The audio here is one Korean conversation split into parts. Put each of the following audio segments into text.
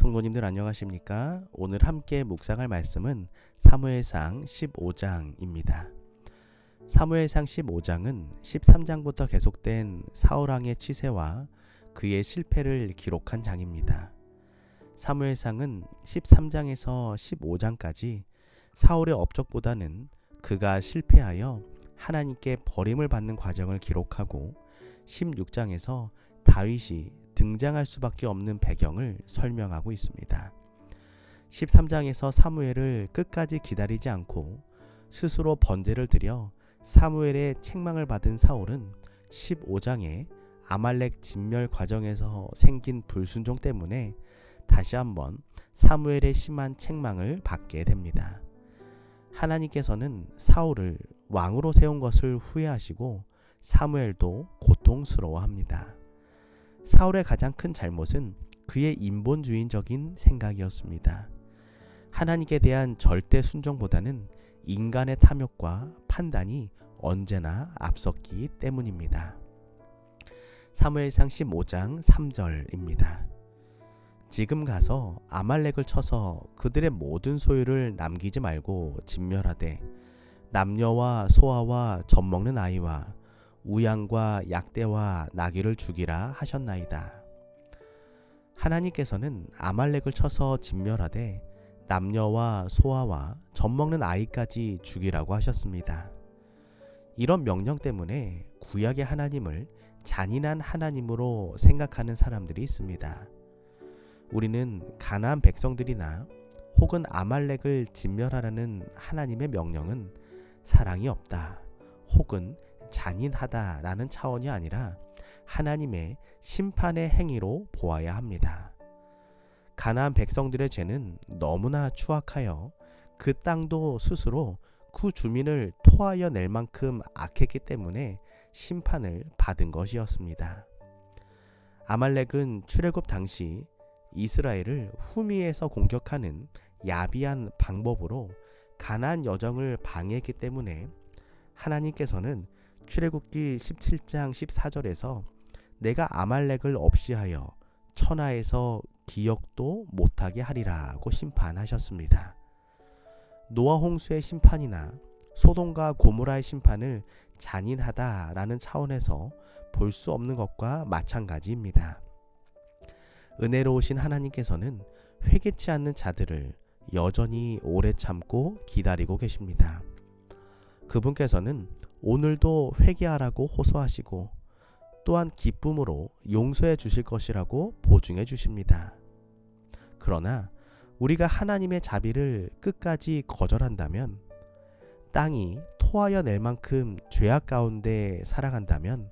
성도님들 안녕하십니까? 오늘 함께 묵상할 말씀은 사무엘상 15장입니다. 사무엘상 15장은 13장부터 계속된 사울왕의 치세와 그의 실패를 기록한 장입니다. 사무엘상은 13장에서 15장까지 사울의 업적보다는 그가 실패하여 하나님께 버림을 받는 과정을 기록하고 16장에서 다윗이 등장할 수밖에 없는 배경을 설명하고 있습니다. 13장에서 사무엘을 끝까지 기다리지 않고 스스로 번제를 드려 사무엘의 책망을 받은 사울은 15장에 아말렉 진멸 과정에서 생긴 불순종 때문에 다시 한번 사무엘의 심한 책망을 받게 됩니다. 하나님께서는 사울을 왕으로 세운 것을 후회하시고 사무엘도 고통스러워합니다. 사울의 가장 큰 잘못은 그의 인본주의적인 생각이었습니다. 하나님께 대한 절대 순종보다는 인간의 탐욕과 판단이 언제나 앞섰기 때문입니다. 사무엘상 15장 3절입니다. 지금 가서 아말렉을 쳐서 그들의 모든 소유를 남기지 말고 진멸하되 남녀와 소아와 젖먹는 아이와 우양과 약대와 나귀를 죽이라 하셨나이다. 하나님께서는 아말렉을 쳐서 진멸하되 남녀와 소아와 젖먹는 아이까지 죽이라고 하셨습니다. 이런 명령 때문에 구약의 하나님을 잔인한 하나님으로 생각하는 사람들이 있습니다. 우리는 가나안 백성들이나 혹은 아말렉을 진멸하라는 하나님의 명령은 사랑이 없다 혹은 잔인하다라는 차원이 아니라 하나님의 심판의 행위로 보아야 합니다. 가나안 백성들의 죄는 너무나 추악하여 그 땅도 스스로 그 주민을 토하여 낼 만큼 악했기 때문에 심판을 받은 것이었습니다. 아말렉은 출애굽 당시 이스라엘을 후미에서 공격하는 야비한 방법으로 가나안 여정을 방해했기 때문에 하나님께서는 출애굽기 17장 14절에서 내가 아말렉을 없이하여 천하에서 기억도 못하게 하리라고 심판하셨습니다. 노아 홍수의 심판이나 소돔과 고모라의 심판을 잔인하다라는 차원에서 볼 수 없는 것과 마찬가지입니다. 은혜로우신 하나님께서는 회개치 않는 자들을 여전히 오래 참고 기다리고 계십니다. 그분께서는 오늘도 회개하라고 호소하시고 또한 기쁨으로 용서해 주실 것이라고 보증해 주십니다. 그러나 우리가 하나님의 자비를 끝까지 거절한다면, 땅이 토하여 낼 만큼 죄악 가운데 살아간다면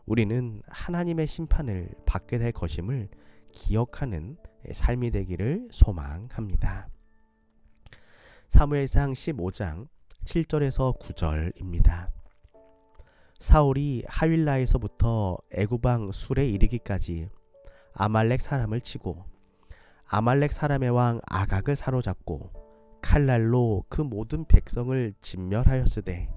우리는 하나님의 심판을 받게 될 것임을 기억하는 삶이 되기를 소망합니다. 사무엘상 15장 7절에서 9절입니다. 사울이 하윌라에서부터 애굽왕 술에 이르기까지 아말렉 사람을 치고 아말렉 사람의 왕 아각을 사로잡고 칼날로 그 모든 백성을 진멸하였으되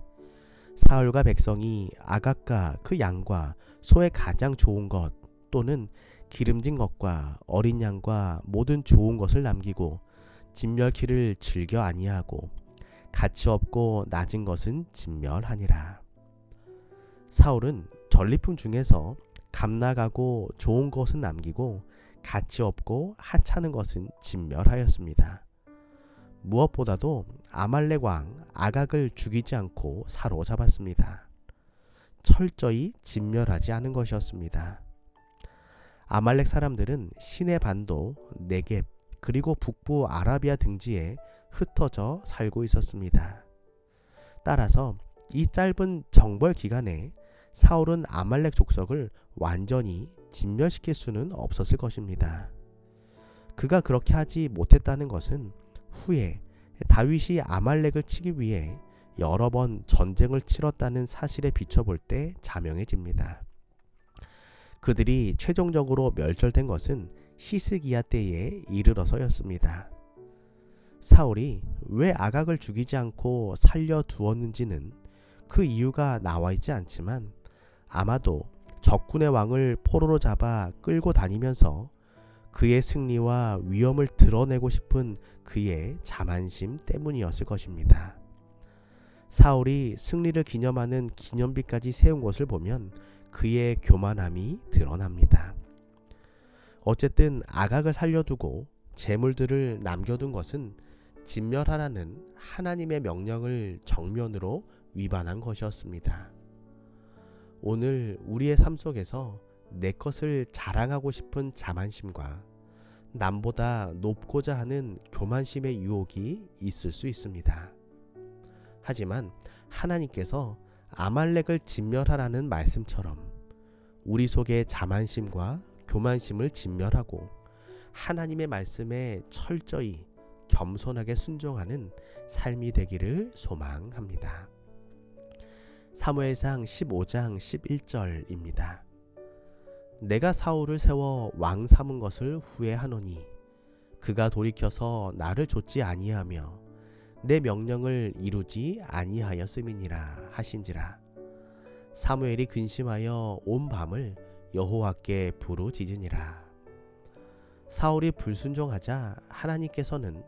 사울과 백성이 아각과 그 양과 소의 가장 좋은 것 또는 기름진 것과 어린 양과 모든 좋은 것을 남기고 진멸키를 즐겨 아니하고 가치 없고 낮은 것은 진멸하니라. 사울은 전리품 중에서 값나가고 좋은 것은 남기고 가치 없고 하찮은 것은 진멸하였습니다. 무엇보다도 아말렉 왕 아각을 죽이지 않고 사로잡았습니다. 철저히 진멸하지 않은 것이었습니다. 아말렉 사람들은 시내 반도, 네겝 그리고 북부 아라비아 등지에 흩어져 살고 있었습니다. 따라서 이 짧은 정벌 기간에 사울은 아말렉 족속을 완전히 진멸시킬 수는 없었을 것입니다. 그가 그렇게 하지 못했다는 것은 후에 다윗이 아말렉을 치기 위해 여러 번 전쟁을 치렀다는 사실에 비춰볼 때 자명해집니다. 그들이 최종적으로 멸절된 것은 히스기야 때에 이르러서였습니다. 사울이 왜 아각을 죽이지 않고 살려두었는지는 그 이유가 나와 있지 않지만 아마도 적군의 왕을 포로로 잡아 끌고 다니면서 그의 승리와 위엄을 드러내고 싶은 그의 자만심 때문이었을 것입니다. 사울이 승리를 기념하는 기념비까지 세운 것을 보면 그의 교만함이 드러납니다. 어쨌든 아각을 살려두고 재물들을 남겨둔 것은 진멸하라는 하나님의 명령을 정면으로 위반한 것이었습니다. 오늘 우리의 삶 속에서 내 것을 자랑하고 싶은 자만심과 남보다 높고자 하는 교만심의 유혹이 있을 수 있습니다. 하지만 하나님께서 아말렉을 진멸하라는 말씀처럼 우리 속의 자만심과 교만심을 진멸하고 하나님의 말씀에 철저히 겸손하게 순종하는 삶이 되기를 소망합니다. 사무엘상 15장 11절입니다. 내가 사울을 세워 왕 삼은 것을 후회하노니 그가 돌이켜서 나를 좇지 아니하며 내 명령을 이루지 아니하였음이니라 하신지라. 사무엘이 근심하여 온 밤을 여호와께 부르짖으니라. 사울이 불순종하자 하나님께서는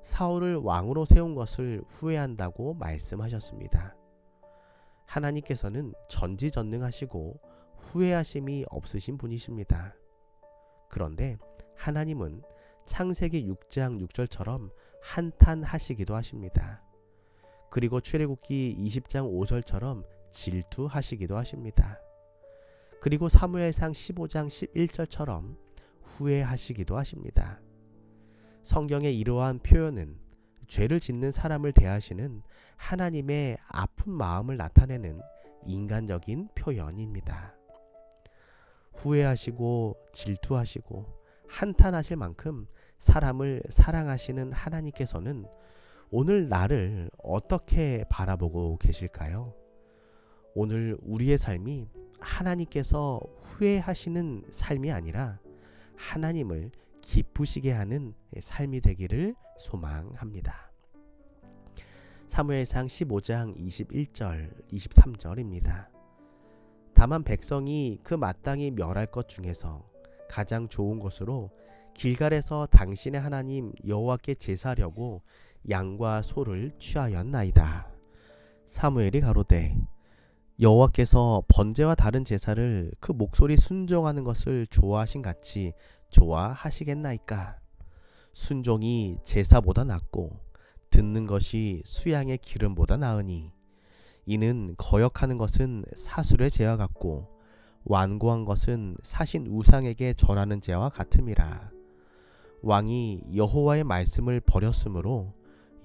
사울을 왕으로 세운 것을 후회한다고 말씀하셨습니다. 하나님께서는 전지전능하시고 후회하심이 없으신 분이십니다. 그런데 하나님은 창세기 6장 6절처럼 한탄하시기도 하십니다. 그리고 출애굽기 20장 5절처럼 질투하시기도 하십니다. 그리고 사무엘상 15장 11절처럼 후회하시기도 하십니다. 성경의 이러한 표현은 죄를 짓는 사람을 대하시는 하나님의 아픈 마음을 나타내는 인간적인 표현입니다. 후회하시고 질투하시고 한탄하실 만큼 사람을 사랑하시는 하나님께서는 오늘 나를 어떻게 바라보고 계실까요? 오늘 우리의 삶이 하나님께서 후회하시는 삶이 아니라 하나님을 기쁘시게 하는 삶이 되기를 소망합니다. 사무엘상 15장 21절, 23절입니다. 다만 백성이 그 마땅히 멸할 것 중에서 가장 좋은 것으로 길갈에서 당신의 하나님 여호와께 제사하려고 양과 소를 취하였나이다. 사무엘이 가로되 여호와께서 번제와 다른 제사를 그 목소리 순종하는 것을 좋아하신 같이 좋아하시겠나이까? 순종이 제사보다 낫고 듣는 것이 수양의 기름보다 나으니 이는 거역하는 것은 사술의 죄와 같고 완고한 것은 사신 우상에게 절하는 죄와 같음이라. 왕이 여호와의 말씀을 버렸으므로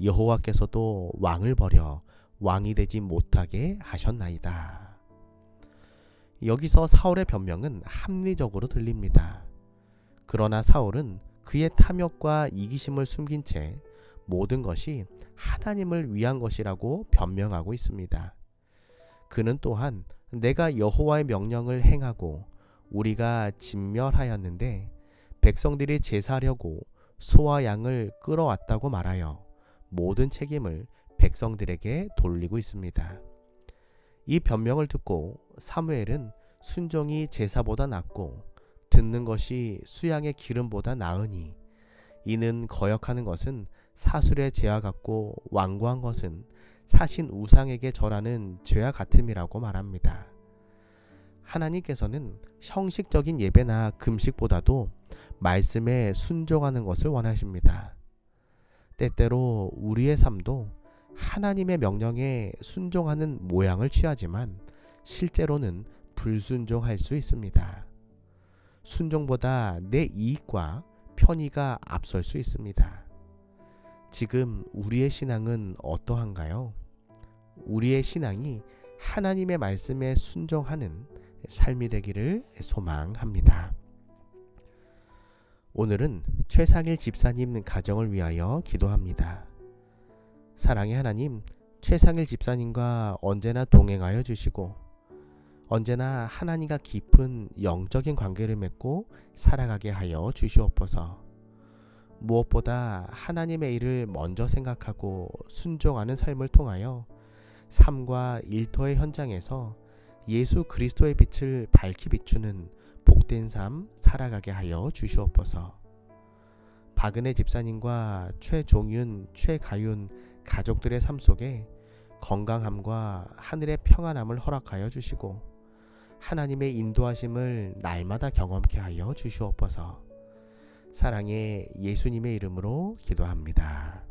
여호와께서도 왕을 버려 왕이 되지 못하게 하셨나이다. 여기서 사울의 변명은 합리적으로 들립니다. 그러나 사울은 그의 탐욕과 이기심을 숨긴 채 모든 것이 하나님을 위한 것이라고 변명하고 있습니다. 그는 또한 내가 여호와의 명령을 행하고 우리가 진멸하였는데 백성들이 제사하려고 소와 양을 끌어왔다고 말하여 모든 책임을 백성들에게 돌리고 있습니다. 이 변명을 듣고 사무엘은 순종이 제사보다 낫고 듣는 것이 수양의 기름보다 나으니 이는 거역하는 것은 사술의 죄와 같고 완고한 것은 사신 우상에게 절하는 죄와 같음이라고 말합니다. 하나님께서는 형식적인 예배나 금식보다도 말씀에 순종하는 것을 원하십니다. 때때로 우리의 삶도 하나님의 명령에 순종하는 모양을 취하지만 실제로는 불순종할 수 있습니다. 순종보다 내 이익과 편의가 앞설 수 있습니다. 지금 우리의 신앙은 어떠한가요? 우리의 신앙이 하나님의 말씀에 순종하는 삶이 되기를 소망합니다. 오늘은 최상일 집사님 가정을 위하여 기도합니다. 사랑의 하나님, 최상일 집사님과 언제나 동행하여 주시고 언제나 하나님과 깊은 영적인 관계를 맺고 살아가게 하여 주시옵소서. 무엇보다 하나님의 일을 먼저 생각하고 순종하는 삶을 통하여 삶과 일터의 현장에서 예수 그리스도의 빛을 밝히 비추는 복된 삶 살아가게 하여 주시옵소서. 박은혜 집사님과 최종윤, 최가윤 가족들의 삶 속에 건강함과 하늘의 평안함을 허락하여 주시고 하나님의 인도하심을 날마다 경험케 하여 주시옵소서. 사랑의 예수님의 이름으로 기도합니다.